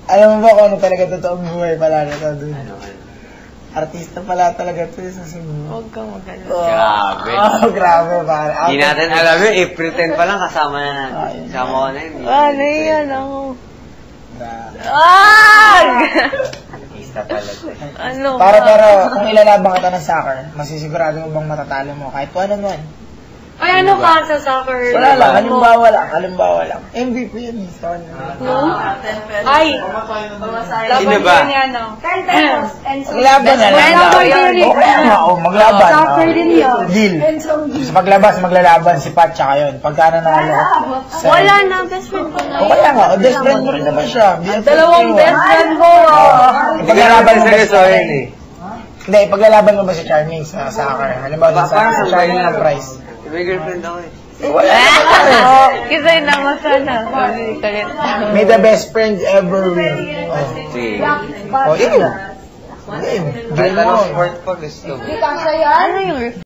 Alam mo ba kung ano talaga totoong buhay pala na ito dun? Ano? Artista pala talaga ito sa Cebu. Huwag kang magano. Grabe. Grabe pare. Hindi natin alam yun, April 10 pa lang kasama na natin. Kasama ko na yun. Ano yan ako? Grabe. Artista pala. Ano Pero kung ilalabang kita ng soccer, masisigurado mo bang matatalo mo kahit 1-on-1? Ay, ano ka sa soccer? Wala lang, halimbawa lang. MVP yan eh. No? Ay! Sino ba? Maglaban na lang. Okay nga, maglaban. Soccer din yun. Deal. Sa paglabas, maglalaban si Pat tsaka yun. Pagka nanalo. Wala na, best friend ko na. O kaya nga, best friend mo rin naman siya. Dalawang best friend ko. Ipaglalaban mo ba si Sorry eh. Hindi, ipaglalaban mo ba si Charming sa soccer? Halimbawa sa Charming ng prize. May girlfriend ako eh. Wala Kasi naman sana. May the best friend ever win. Sige. O, yun. Game. Kahit anong sport pa gusto mo. Ano yung